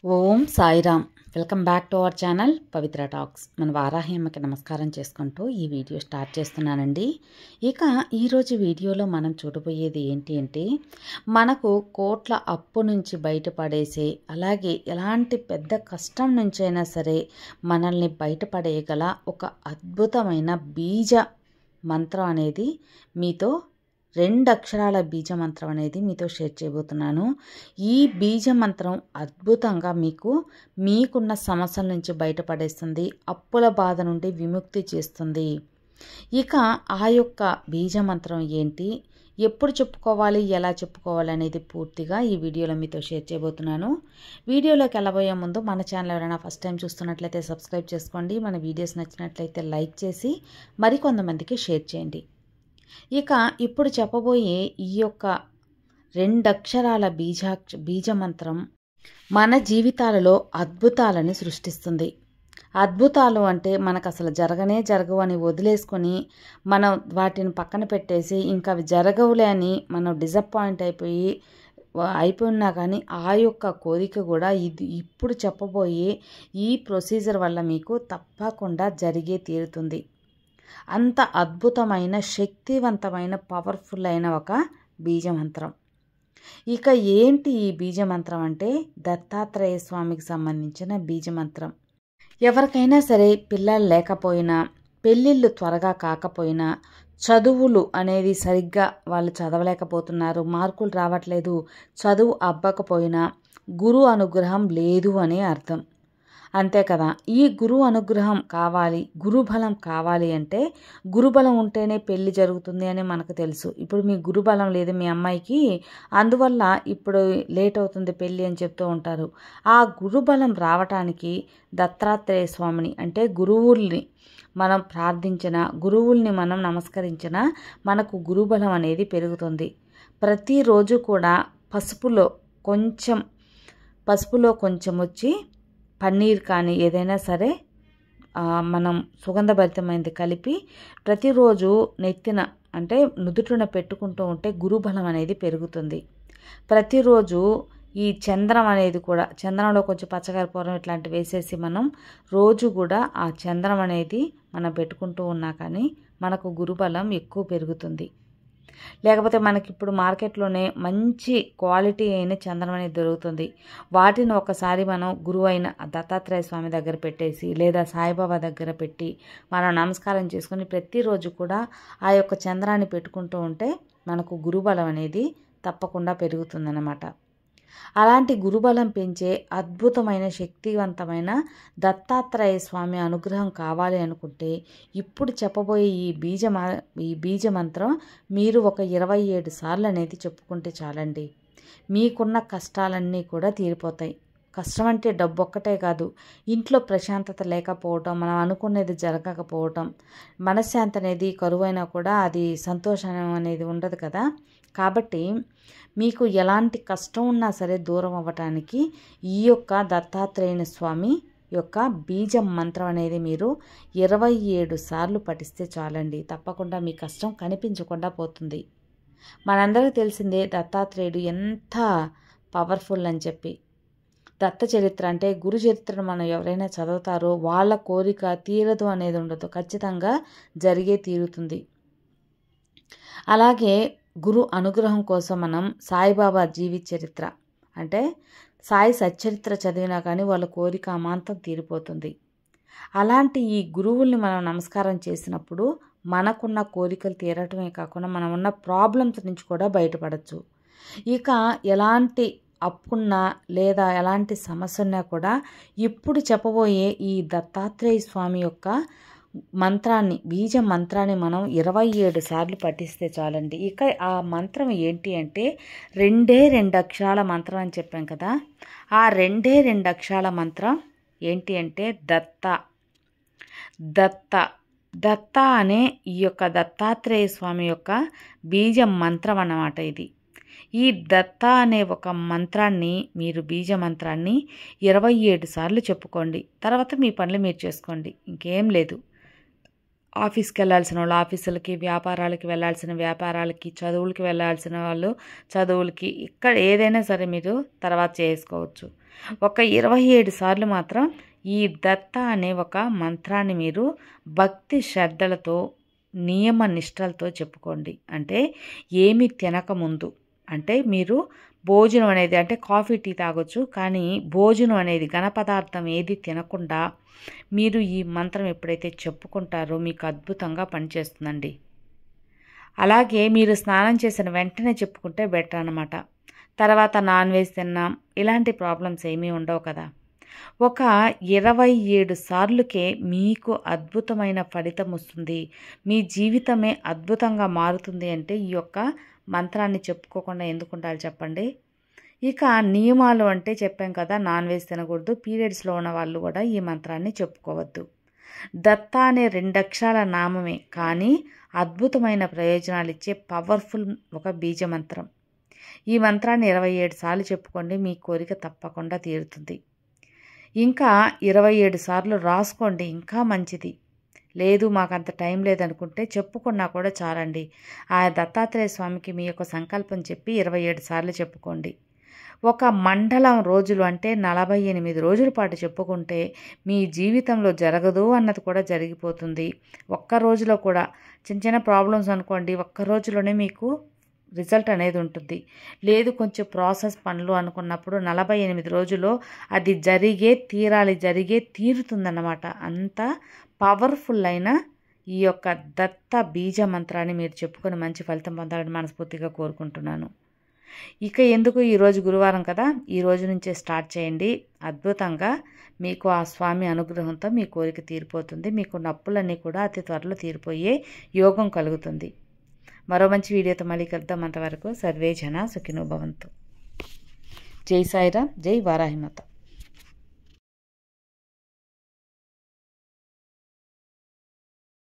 Om Sairam. Welcome back to our channel Pavitra talks. మన వారాహి అమ్మకి నమస్కారం చేసుకుంటూ ఈ వీడియో స్టార్ట్ చేస్తున్నానండి. ఇక ఈరోజు వీడియోలో మనం చూడబోయేది ఏంటి అంటే, మనకు కోట్ల అప్పు నుంచి బయటపడేసే, అలాగే ఎలాంటి పెద్ద కష్టం నుంచైనా సరే మనల్ని బయటపడేయగల ఒక అద్భుతమైన బీజ మంత్రం అనేది మీతో 2 అక్షరాల బీజ మంత్రం అనేది మీతో షేర్ చేయబోతున్నాను. ఈ బీజ మంత్రం అద్భుతంగా మీకున్న సమస్యల నుంచి బయటపడేస్తుంది, అప్పుల బాధ నుండి విముక్తి చేస్తుంది. ఇక ఆ యొక్క బీజ మంత్రం ఏంటి, ఎప్పుడు చెప్పుకోవాలి, ఎలా చెప్పుకోవాలి అనేది పూర్తిగా ఈ వీడియోలో మీతో షేర్ చేయబోతున్నాను. వీడియోలోకి వెళ్ళబోయే ముందు మన ఛానల్ ఎవరైనా ఫస్ట్ టైం చూస్తున్నట్లయితే సబ్స్క్రైబ్ చేసుకోండి. మన వీడియోస్ నచ్చినట్లయితే లైక్ చేసి మరికొంతమందికి షేర్ చేయండి. ఇక ఇప్పుడు చెప్పబోయే ఈ యొక్క 2 అక్షరాల బీజ మంత్రం మన జీవితాలలో అద్భుతాలను సృష్టిస్తుంది. అద్భుతాలు అంటే మనకు అసలు జరగవు అని వదిలేసుకొని మనం వాటిని పక్కన పెట్టేసి ఇంకా అవి జరగవులే అని మనం డిసప్పాయింట్ అయిపోయినా కానీ ఆ యొక్క కోరిక కూడా ఇప్పుడు చెప్పబోయే ఈ ప్రొసీజర్ వల్ల మీకు తప్పకుండా జరిగే తీరుతుంది. అంత అద్భుతమైన, శక్తివంతమైన, పవర్ఫుల్ అయిన ఒక బీజమంత్రం. ఇక ఏంటి ఈ బీజమంత్రం అంటే, దత్తాత్రేయ స్వామికి సంబంధించిన బీజమంత్రం. ఎవరికైనా సరే పిల్లలు లేకపోయినా, పెళ్ళిళ్ళు త్వరగా కాకపోయినా, చదువులు అనేది సరిగ్గా వాళ్ళు చదవలేకపోతున్నారు, మార్కులు రావట్లేదు, చదువు అవ్వకపోయినా గురు అనుగ్రహం లేదు అనే అర్థం. అంతే కదా. ఈ గురువు అనుగ్రహం కావాలి, గురుబలం కావాలి అంటే, గురుబలం ఉంటేనే పెళ్లి జరుగుతుంది అని మనకు తెలుసు. ఇప్పుడు మీ గురుబలం లేదు మీ అమ్మాయికి, అందువల్ల ఇప్పుడు లేట్ అవుతుంది పెళ్ళి అని చెప్తూ ఉంటారు. ఆ గురుబలం రావటానికి దత్తాత్రేయ స్వామిని అంటే గురువుల్ని మనం ప్రార్థించిన, గురువుల్ని మనం నమస్కరించిన మనకు గురుబలం అనేది పెరుగుతుంది. ప్రతిరోజు కూడా పసుపులో కొంచెం వచ్చి పన్నీర్ కానీ ఏదైనా సరే మనం సుగంధభరితమైనది కలిపి ప్రతిరోజు నెత్తిన అంటే నుదుటిన పెట్టుకుంటూ ఉంటే గురుబలం అనేది పెరుగుతుంది. ప్రతిరోజు ఈ చంద్రం అనేది కూడా, చంద్రంలో కొంచెం పచ్చకర్పూరం ఇట్లాంటివి వేసేసి మనం రోజు కూడా ఆ చంద్రం అనేది మనం పెట్టుకుంటూ ఉన్నా కానీ మనకు గురుబలం ఎక్కువ పెరుగుతుంది. లేకపోతే మనకి ఇప్పుడు మార్కెట్లోనే మంచి క్వాలిటీ అయిన చంద్రం అనేది దొరుకుతుంది. వాటిని ఒకసారి మనం గురువు అయిన దత్తాత్రేయ స్వామి దగ్గర పెట్టేసి లేదా సాయిబాబా దగ్గర పెట్టి మనం నమస్కారం చేసుకుని ప్రతిరోజు కూడా ఆ యొక్క చంద్రాన్ని పెట్టుకుంటూ ఉంటే మనకు గురుబలం అనేది తప్పకుండా పెరుగుతుందన్నమాట. అలాంటి గురుబలం పెంచే అద్భుతమైన, శక్తివంతమైన దత్తాత్రేయ స్వామి అనుగ్రహం కావాలి అనుకుంటే ఇప్పుడు చెప్పబోయే ఈ బీజ మంత్రం మీరు ఒక 27 సార్లు అనేది చెప్పుకుంటే చాలండి. మీకున్న కష్టాలన్నీ కూడా తీరిపోతాయి. కష్టం అంటే డబ్బు ఒక్కటే కాదు, ఇంట్లో ప్రశాంతత లేకపోవటం, మనం అనుకునేది జరగకపోవటం, మనశ్శాంతి అనేది కరువైనా కూడా అది సంతోషం అనేది ఉండదు కదా. కాబట్టి మీకు ఎలాంటి కష్టం ఉన్నా సరే దూరం అవ్వటానికి ఈ యొక్క దత్తాత్రేయ స్వామి యొక్క బీజ మంత్రం అనేది మీరు 27 సార్లు పఠిస్తే చాలండి. తప్పకుండా మీ కష్టం కనిపించకుండా పోతుంది. మనందరికీ తెలిసిందే దత్తాత్రేయుడు ఎంత పవర్ఫుల్ అని చెప్పి. దత్త చరిత్ర అంటే గురు చరిత్రను మనం ఎవరైనా చదువుతారో వాళ్ళ కోరిక తీరదు అనేది ఉండదు, ఖచ్చితంగా జరిగే తీరుతుంది. అలాగే గురు అనుగ్రహం కోసం మనం సాయిబాబా జీవిత చరిత్ర అంటే సాయి సచ్చరిత్ర చదివినా కానీ వాళ్ళ కోరిక అమాంతం తీరిపోతుంది. అలాంటి ఈ గురువుల్ని మనం నమస్కారం చేసినప్పుడు మనకున్న కోరికలు తీరటమే కాకుండా మనం ఉన్న ప్రాబ్లమ్స్ నుంచి కూడా బయటపడచ్చు. ఇక ఎలాంటి అప్పున్నా లేదా ఎలాంటి సమస్య ఉన్నా కూడా ఇప్పుడు చెప్పబోయే ఈ దత్తాత్రేయ స్వామి యొక్క మంత్రాన్ని, బీజ మంత్రాన్ని మనం 27 సార్లు పఠిస్తే చాలండి. ఇక ఆ మంత్రం ఏంటి అంటే 2 అక్షరాల మంత్రం అని చెప్పాం కదా. ఆ 2 అక్షరాల మంత్రం ఏంటి అంటే దత్త అనే ఈ యొక్క దత్తాత్రేయ స్వామి యొక్క బీజ మంత్రం అన్నమాట ఇది. ఈ దత్త అనే ఒక మంత్రాన్ని మీరు బీజ మంత్రాన్ని 27 సార్లు చెప్పుకోండి. తర్వాత మీ పనులు మీరు చేసుకోండి, ఇంకేం లేదు. ఆఫీస్కి వెళ్ళాల్సిన వాళ్ళు ఆఫీసులకి, వ్యాపారాలకి వెళ్ళాల్సిన వ్యాపారాలకి, చదువులకి వెళ్ళాల్సిన వాళ్ళు చదువులకి, ఇక్కడ ఏదైనా సరే మీరు తర్వాత చేసుకోవచ్చు. ఒక 27 సార్లు మాత్రం ఈ దత్త అనే ఒక మంత్రాన్ని మీరు భక్తి శ్రద్ధలతో నియమ నిష్టలతో చెప్పుకోండి. అంటే ఏమి తినకముందు, అంటే మీరు భోజనం అనేది, అంటే కాఫీ టీ తాగొచ్చు, కానీ భోజనం అనేది ఘన పదార్థం ఏది తినకుండా మీరు ఈ మంత్రం ఎప్పుడైతే చెప్పుకుంటారో మీకు అద్భుతంగా పనిచేస్తుందండి. అలాగే మీరు స్నానం చేసిన వెంటనే చెప్పుకుంటే బెటర్ అన్నమాట. తర్వాత నాన్ వెజ్ తిన్నాం ఇలాంటి ప్రాబ్లమ్స్ ఏమీ ఉండవు కదా. ఒక 27 సార్లుకే మీకు అద్భుతమైన ఫలితం వస్తుంది. మీ జీవితమే అద్భుతంగా మారుతుంది. అంటే ఈ యొక్క మంత్రాన్ని చెప్పుకోకుండా ఎందుకు ఉండాలి చెప్పండి. ఇక నియమాలు అంటే చెప్పాం కదా, నాన్ వెజ్ తినకూడదు, పీరియడ్స్లో ఉన్న వాళ్ళు కూడా ఈ మంత్రాన్ని చెప్పుకోవద్దు. దత్త అనే 2 అక్షరాల నామమే, కానీ అద్భుతమైన ప్రయోజనాలు ఇచ్చే పవర్ఫుల్ ఒక బీజ మంత్రం. ఈ మంత్రాన్ని 27 సార్లు చెప్పుకోండి, మీ కోరిక తప్పకుండా తీరుతుంది. ఇంకా 27 సార్లు రాసుకోండి, ఇంకా మంచిది. లేదు మాకు అంత టైం లేదనుకుంటే చెప్పుకున్నా కూడా చాలండి. ఆ దత్తాత్రేయ స్వామికి మీ యొక్క సంకల్పం చెప్పి 27 సార్లు చెప్పుకోండి. ఒక మండలం రోజులు అంటే 48 రోజుల పాటు చెప్పుకుంటే మీ జీవితంలో జరగదు అన్నది కూడా జరిగిపోతుంది. ఒక్క రోజులో కూడా చిన్న చిన్న ప్రాబ్లమ్స్ అనుకోండి, ఒక్క రోజులోనే మీకు రిజల్ట్ అనేది ఉంటుంది. లేదు కొంచెం ప్రాసెస్ పనులు అనుకున్నప్పుడు 48 రోజుల్లో అది జరిగే తీరుతుందన్నమాట. అంత పవర్ఫుల్ అయిన ఈ యొక్క దత్త బీజ మంత్రాన్ని మీరు చెప్పుకొని మంచి ఫలితం పొందాలని మనస్ఫూర్తిగా కోరుకుంటున్నాను. ఇక ఎందుకు, ఈరోజు గురువారం కదా, ఈ రోజు నుంచే స్టార్ట్ చేయండి. అద్భుతంగా మీకు ఆ స్వామి అనుగ్రహంతో మీ కోరిక తీరిపోతుంది. మీకు నొప్పులన్నీ కూడా అతి త్వరలో తీరిపోయే యోగం కలుగుతుంది. మరో మంచి వీడియోతో మళ్ళీ కలుద్దాం. అంతవరకు సర్వే జన సుఖినో భవంతు. జై సాయిరామ్, జై వారాహిమాత.